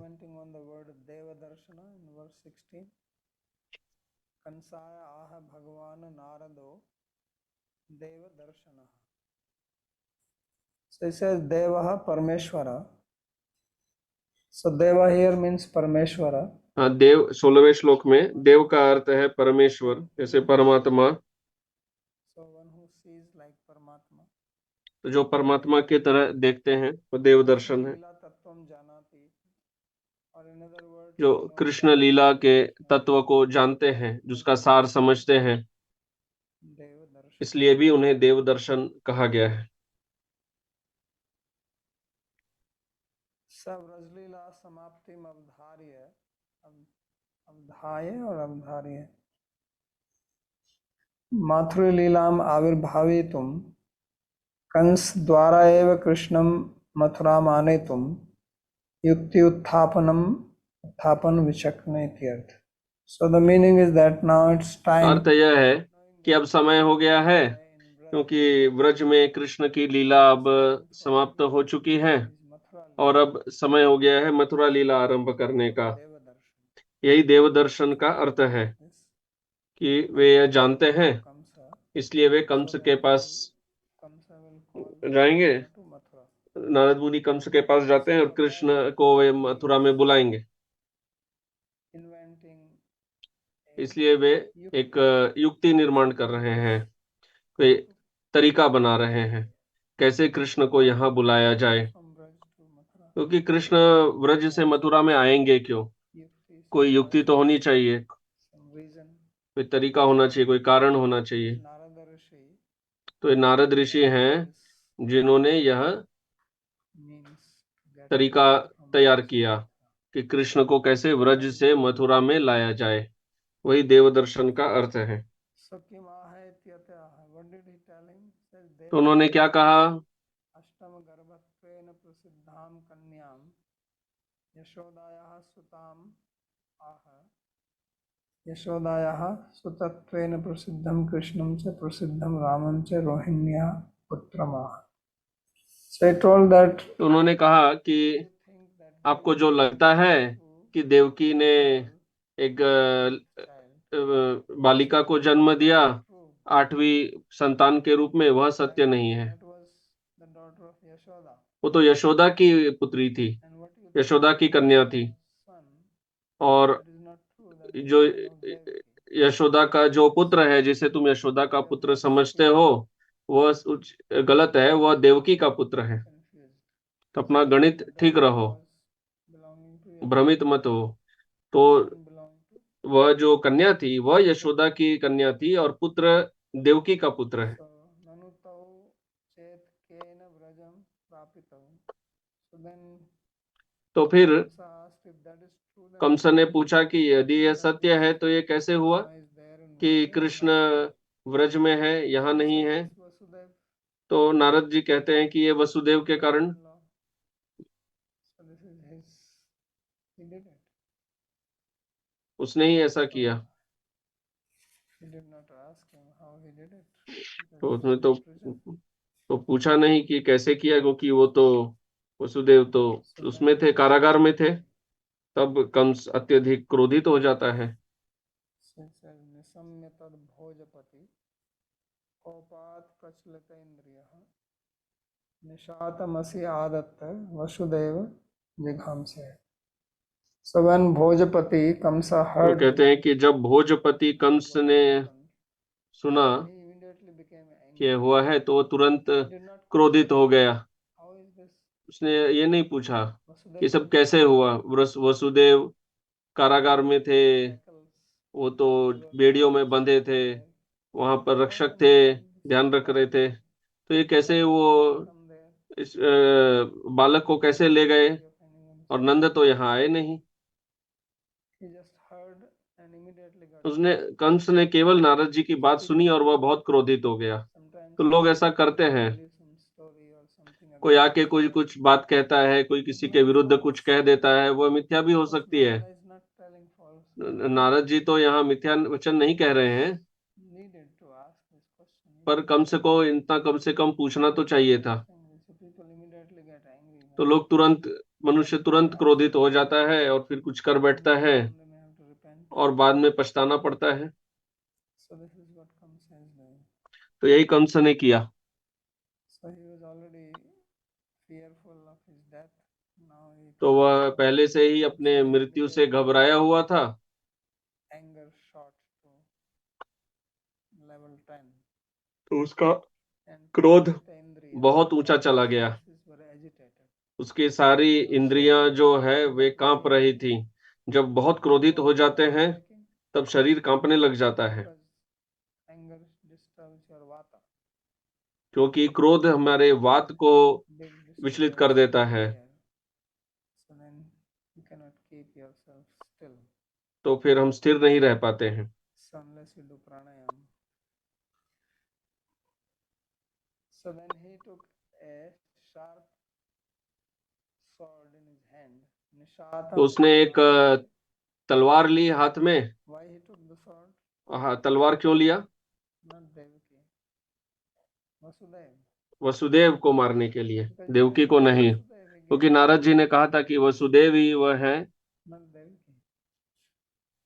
कंसाय आह भगवान नारदो देव दर्शन. So it says Devaha Parmeshwara. So Deva here means Parmeshwara. हाँ, देव 16वें श्लोक में देव का अर्थ है परमेश्वर, जैसे परमात्मा। So one who sees like Paramatma. तो जो परमात्मा की तरह देखते हैं वो देव दर्शन है। लीला तत्वम जानाति. Or in other words, जो कृष्ण लीला के तत्व को जानते हैं, जिसका सार समझते हैं, देव दर्शन. इसलिए भी उन्हें देव दर्शन कहा गया है। सब रजलीला समाप्ति अवधार्य, अवधाये और अवधार्य. माथुर लीलाम आविर्भावितुम कंस द्वारा एव कृष्णम मथुराम आनेतुम युक्ति उत्थापन विचक्षणे इत्यर्थ. So the meaning is that now it's time. अर्थ यह है कि अब समय हो गया है, क्योंकि व्रज में कृष्ण की लीला अब समाप्त हो चुकी है और अब समय हो गया है मथुरा लीला आरंभ करने का। यही देव दर्शन का अर्थ है कि वे यह जानते हैं, इसलिए वे कंस के पास जाएंगे। नारद मुनि कंस के पास जाते हैं और कृष्ण को वे मथुरा में बुलाएंगे, इसलिए वे एक युक्ति निर्माण कर रहे हैं, वे तरीका बना रहे हैं कैसे कृष्ण को यहाँ बुलाया जाए, from Braj to Mathura. क्योंकि कृष्ण व्रज से मथुरा में आएंगे क्यों? Yukti, कोई some युक्ति तो होनी चाहिए, some reason. कोई तरीका होना चाहिए, कोई कारण होना चाहिए। Narada Rishi तो ये नारद ऋषि हैं जिन्होंने यह means to get तरीका Krishna from तैयार Braj to किया Mathura. कि कृष्ण को कैसे व्रज से मथुरा में लाया जाए। वही देवदर्शन का अर्थ है। So Kimaha Ityatah. What did he tell him? Says तो उन्होंने क्या कहा? Ashtama Garbhatvena Prasiddham Kanyam Yashodayah Sutam Aha Yashodayah Sutattvena Prasiddham Krishnam Cha Prasiddham Ramam Cha Rohinya Putramaha. So I told that तो उन्होंने कहा कि you think that आपको जो लगता है कि देवकी ने एक बालिका को जन्म दिया true. 8वीं संतान के रूप में, वह सत्य नहीं है। That was the daughter of Yashoda. वो तो यशोदा की पुत्री थी, And what you think Yashoda की कन्या थी। son, और it is not true that he is जो son of Devaki. यशोदा का जो पुत्र है, जिसे तुम यशोदा का पुत्र समझते हो, वह गलत है, वह देवकी का पुत्र है। Confused. तो अपना गणित The ठीक daughter रहो, was belonging to Yashoda. भ्रमित मत हो। तो Son belonged to. वह जो कन्या थी वह यशोदा की कन्या थी और पुत्र देवकी का पुत्र है। So nanu tau chet kena vrajam prapitau. So then तो फिर Kamsa asked if that is true, then Kans ने पूछा कि यदि यह सत्य है तो ये कैसे हुआ Krishna is there in कि Vraj and Krishna not here. Vraj में है, यहाँ नहीं है? This Vasudeva तो नारद जी कहते हैं कि ये वसुदेव के कारण। in-law. So this is his. He did it. उसने ही ऐसा किया। He did not ask him how he did it. तो Because उसने he was in prison. तो पूछा नहीं कि कैसे किया, क्योंकि वो तो वसुदेव तो So उसमें then थे, कारागार में थे। तब कंस अत्यधिक क्रोधित हो जाता है। so it says nisamya tad bhojapati kopat prachlita indriya nishatamasi adatta vasudeva jighamse. So when Bhojapati Kamsa तो heard कहते हैं कि जब भोजपति कंस what ने had happened, सुना he immediately became कि angry. हुआ है तो वो तुरंत He did not क्रोधित हो गया। how is this उसने ये नहीं पूछा कि Vasudeva सब कैसे हुआ। वसुदेव कारागार में थे, shackles वो तो बेड़ियों में बंधे थे, वहां पर रक्षक थे, ध्यान रख रहे थे। तो ये कैसे वो come there इस बालक को कैसे ले गए? और नंद तो यहाँ आए नहीं। he just heard and immediately got उसने कंस ने केवल नारद जी की बात सुनी और वह बहुत क्रोधित हो गया। sometimes तो लोग ऐसा करते हैं, tell you some story or something कोई against आके कोई कुछ बात कहता है, कोई किसी के विरुद्ध कुछ कह देता है, वह मिथ्या भी हो सकती है। Narada is not telling false. Narad ji तो यहाँ मिथ्या वचन नहीं कह रहे हैं, Needed to ask this question. पर कम से कम पूछना तो चाहिए था। So people immediately get angry. तो लोग मनुष्य तुरंत क्रोधित हो जाता है और फिर कुछ कर बैठता है They may have to repent. और बाद में पछताना पड़ता है। So this is what Kamsa is doing. तो यही कंस ने किया। So he was already fearful of his death. Now he तो वह पहले से ही अपने मृत्यु से घबराया हुआ था। anger shot to level 10. तो उसका And क्रोध the indriyas, बहुत ऊंचा चला गया। senses were agitated. उसकी सारी इंद्रियां जो है वे कांप रही थी। जब बहुत क्रोधित हो जाते हैं तब शरीर कांपने लग जाता है, Because anger disturbs your vata. क्योंकि क्रोध हमारे वात को Big विचलित disturbance कर देता in है। here. So then you cannot keep yourself still. तो फिर हम स्थिर नहीं रह पाते हैं। So unless you do pranayam. So then he took a sharp sword in his hand. Nishata. तो उसने एक तलवार ली हाथ में। Why he took the sword? हाँ, तलवार क्यों लिया? Not Devaki. Vasudeva. वसुदेव को मारने के लिए, Because देवकी को नहीं, Vasudeva he gave क्योंकि नारद जी ने कहा था कि वसुदेव ही वह है not Devaki.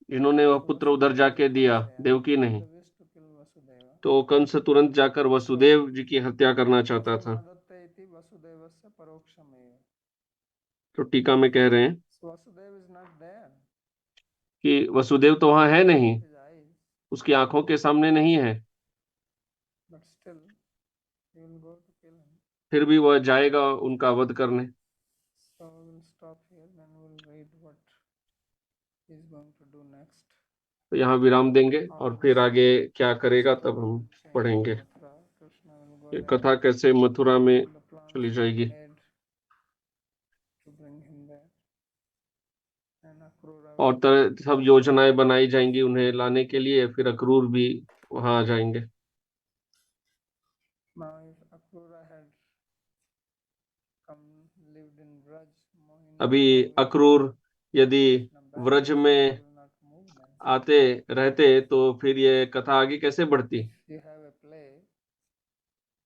जिन्होंने वह पुत्र उधर जाके दिया, देवकी नहीं। The wish to kill Vasudeva. तो कंस तुरंत जाकर वसुदेव जी की हत्या करना चाहता था। Nadatta iti Vasudevasya parokshameva. तो टीका में कह रहे हैं So Vasudeva is not there. कि वसुदेव तो वहां है नहीं, His eyes, उसकी आंखों के सामने नहीं है, but still he will go to kill him. फिर भी वह जाएगा उनका वध करने। So we'll stop here, then we'll read what he's going to do next. तो यहाँ विराम देंगे और फिर आगे क्या करेगा तब हम Change पढ़ेंगे। Mathura. Krishna will go ये there, कथा कैसे मथुरा में all the plans चली will be जाएगी। made to bring him there. And Akrura और will सब योजनाएं बनाई जाएंगी उन्हें लाने के लिए, फिर अक्रूर भी वहां आ जाएंगे। now if Akrura had come lived in Braj, अभी Mohinderpal will अक्रूर यदि Krishna back, व्रज so में he will not move then. आते रहते तो फिर ये कथा आगे कैसे बढ़ती। If you have a play,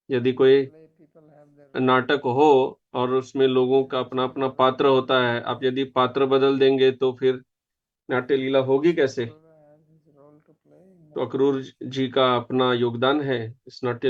यदि कोई play people have their नाटक हो और उसमें लोगों का अपना अपना पात्र होता है, आप यदि पात्र बदल देंगे तो फिर नाट्य लीला होगी कैसे। Akrura has his role to play in तो the अक्रूर जी का अपना योगदान है इस नाट्य